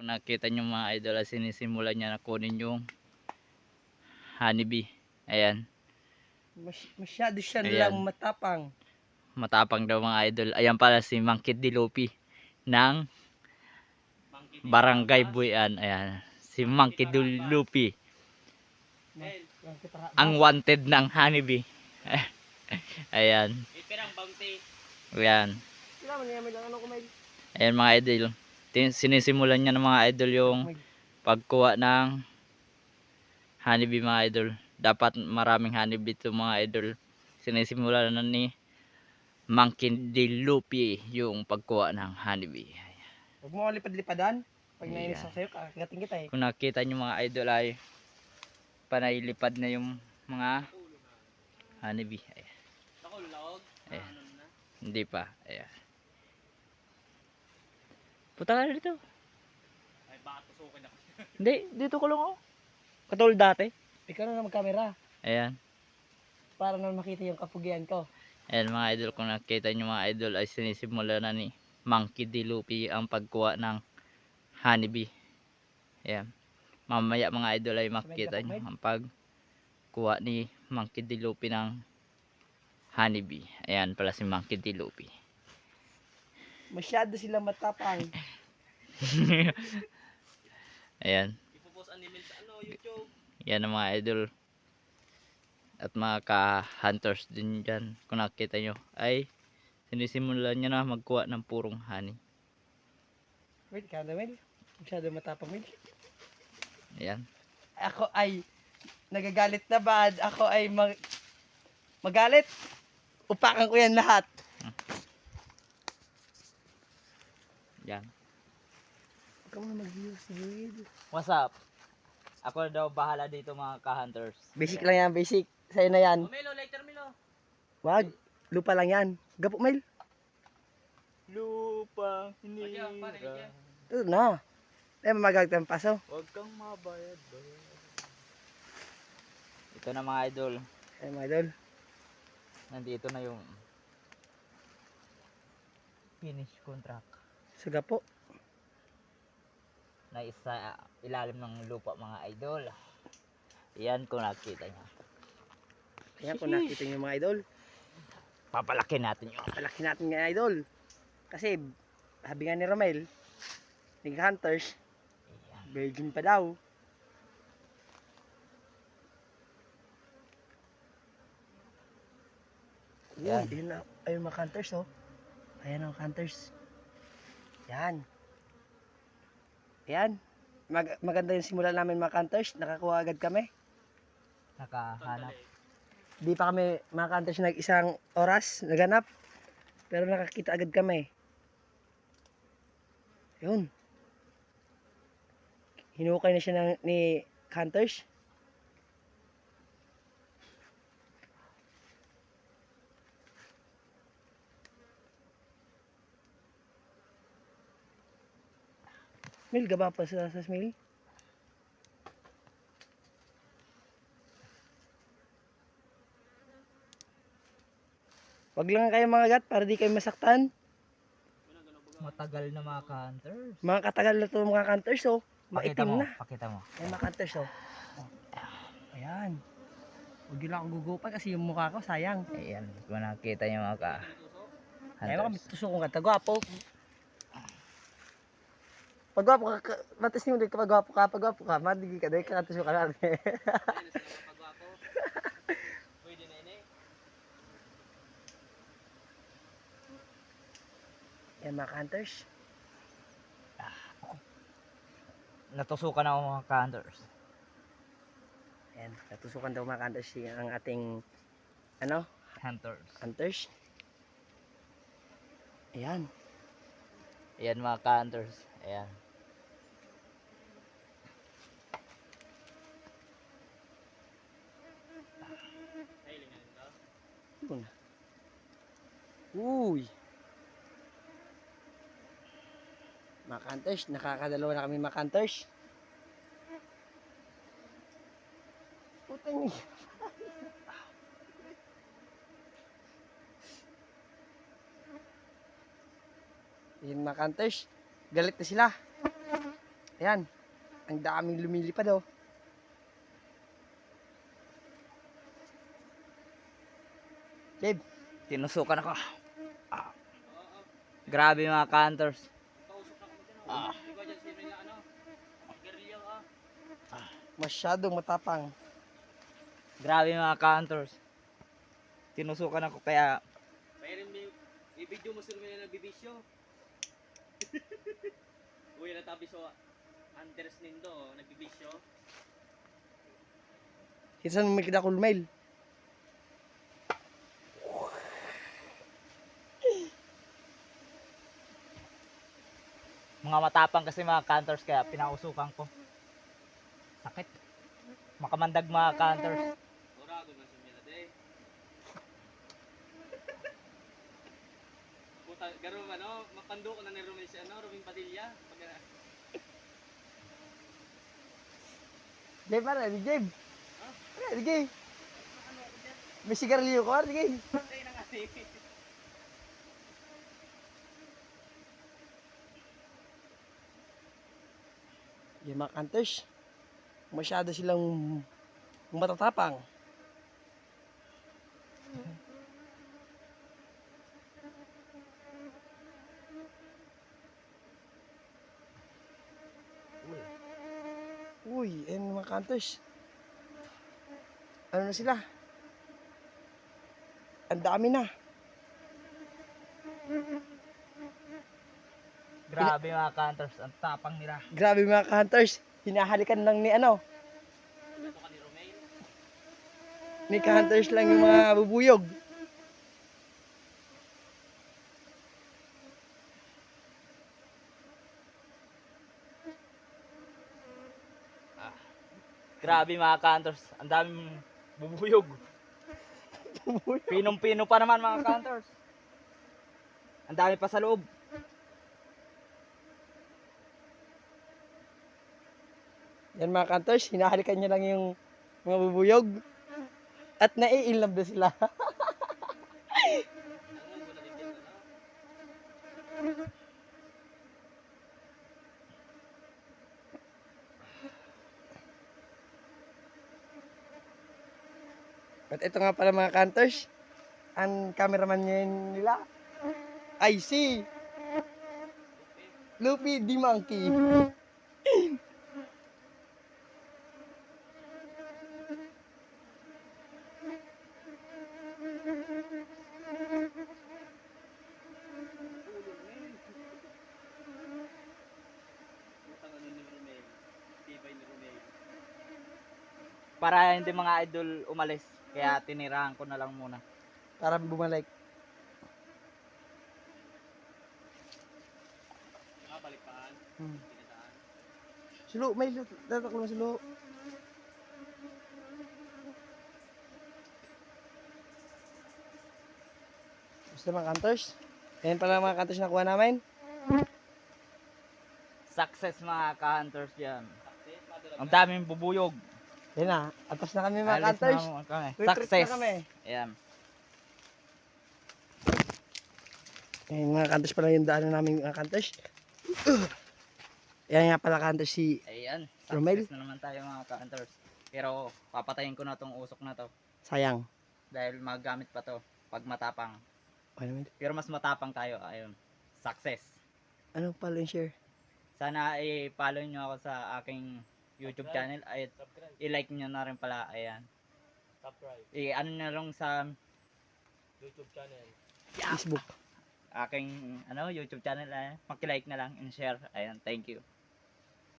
Kung nakita nyo mga idol, sinisimulan niya na kunin yung honeybee. Ayan. Masyado siya lang Ayan. matapang. Matapang daw mga idol. Ayan pala si Mangkit Dilupi ng Barangay Buyan. Ayan. Si Mangkit Dilupi. Ang wanted ng honeybee. Ayan. Ayan. Ayan mga idol. Sinisimulan niya ng mga idol yung pagkuha ng honeybee mga idol. Dapat maraming honeybee ito mga idol. Sinisimulan na ni Mangkit Dilupi yung pagkuha ng honeybee. Huwag mo lipad-lipadan. Pag nainis ako sa'yo, kakagating kita eh. Kung nakita nyo mga idol ay panailipad na yung mga honeybee. Ayan. Ayan. Hindi pa. Ayan. Punta ka dito. Ay, baka tusukin ako. Hindi, dito ko lang ako. Katulad dati. Ikaw na mag-camera. Ayan. Para na makita yung kapugian ko. Ayan mga idol, kung nakita nyo mga idol ay sinisimula na ni Mangkit Dilupi ang pagkuha ng honeybee. Ayan. Mamaya mga idol ay makita nyo ang pagkuha ni Mangkit Dilupi ng honeybee. Ayan pala si Mangkit Dilupi. Masyado silang matapang. Ayan. Ipopost animal sa YouTube. Yan ang mga idol. At mga ka-hunters din dyan. Kung nakita nyo ay sinisimulan nyo na magkuha ng purong honey. Wait, kada Mel. Masyado matapang Mel. Ayan. Ako ay nagagalit na ba? Ako ay magalit. Upakan ko yan lahat. Yan. Huwag ka mga mag-views. What's up? Ako daw bahala dito mga ka-hunters. Basic lang yan, basic. Sa'yo na yan. Melo, lighter Melo. Wag. Lupa lang yan. Gapo Mel. Lupa, Ayan, pare, ayan. Ito na. Eh, mamagag tayong paso. Huwag kang mabayad. Ito na mga idol. Ay, mga idol. Nandito na yung finish contract Sa gapo. na isa ilalim ng lupa mga idol. Yan kung nakita nyo. Kaya kung nakita nyo mga idol, Papalaki natin yun. palaki natin nga idol. Kasi, sabi nga ni Romel, nag-hunters, Ayan. virgin pa daw. Yan. Uy, ayun na, ayun mga hunters oh. Ayan ang hunters. Yan. Yan. Maganda yung simula namin mga hunters. Nakakuha agad kami. Nakahanap. Di pa kami mga hunters nag-isang oras naganap. Pero nakakita agad kami. Yun. Hinukay na siya ni hunters. Mil, gaba pa sa Smil. Wag lang kayo mga gat para di kayo masaktan. Matagal na mga ka-hunters. Mga katagal na to mga hunters oh. Maitim na. Pakita mo. Ay mga hunters oh. Ayan. Huwag yun lang ako gugupan kasi yung mukha ko sayang. Ayan, kung nakita nyo mga Ay mga ka-hunters. tusok kong kata. Gwapo. Pag gwapo ka, matas niyo ulit kapag gwapo ka, madigi ka, dahil kakatusok ka natin. Ayun, sa pagwapo. Pwede na yun eh. Yan mga hunters. Natusukan ako mga ka-hunters. Yan, katusukan daw mga hunters ang ating ano, Hunters. hunters. Ayan. Ayan mga ka-hunters. Ayan. Nahiling na rin daw. Yun. Uy. Mga hunters, nakakadalawa na kami mga hunters. Putang ina. Yun mga hunters, galit na sila. Ayan. Ang daming lumilipad oh. Babe, Tinusukan ako. Oo. Grabe mga ka-hunters. Kausap na kami dyan. Ah. Ikaw dyan si Mila ano. Guerrilla masyadong matapang. Grabe mga ka-hunters. Tinusukan ako kaya Mayroon may video mo sila may nagbibisyo. Uy, natabi so Anders Nindo, nagbibisyo. Kinsan mo may kidakul mail. mga matapang kasi mga ka-hunters kaya pinausukan ko. Sakit. Makamandag mga ka-hunters. Ora, doon man si Mila day. Puta, garo ano, mapando ko na ni Romel si ano, Romel Padilla. Pag Gabe, para, Gabe. Ha? Ano, Gabe? ano ko dyan? May sigarilyo ko, Gabe. Patay na nga si. Yung mga hunters, masyado silang matatapang. Uy, ayun mga hunters. Ano na sila? Ang dami na. Grabe mga ka-hunters. Ang tapang nila. Grabe mga hunters. Hinahalikan lang ni ano, Ito ka ni Romel. ni hunters lang yung mga bubuyog. Grabe mga ka-hunters. Ang daming bubuyog. Pinong-pino pa naman mga ka-hunters. Ang dami pa sa loob. Yan mga hunters, hinahalikan niya lang yung mga bubuyog. At nai-inlove na sila. Ano, wala din dyan ano. At ito nga pala mga hunters, ang cameraman ngayon nila ay si Luffy the Monkey. Putang ano ni Romel. Tibay ni Romel. Para hindi mga idol umalis. Kaya tinirahan ko na lang muna. Para bumalik. Balikpaan. Hmm. Pinataan. Sulo, may tataklo sulo. Gusto mga hunters? Ayan pala mga hunters na kuha namin. Success mga ka-hunters yan. Success, madala. Ang daming bubuyog. Yan na, atas na kami mga Alis hunters. na kami. Retreat na Success. kami. Ayan. Ayan mga hunters pala yung daanan namin mga hunters. Ayan nga pala hunters si Ayan. Romel? Success na naman tayo mga ka-hunters. Pero papatayin ko na tong usok na to. Sayang. Dahil magamit pa to pag matapang. Ano naman? Pero mas matapang tayo. Ayun. Success. Ano pala yung share? Sana i-follow nyo ako sa aking YouTube channel. Ay, Subscribe. i-like nyo na rin pala. Ayan. Subscribe. I-ano nyo lang sa YouTube channel. Facebook. aking YouTube channel. Paki-like na lang and share. Ayan. Thank you.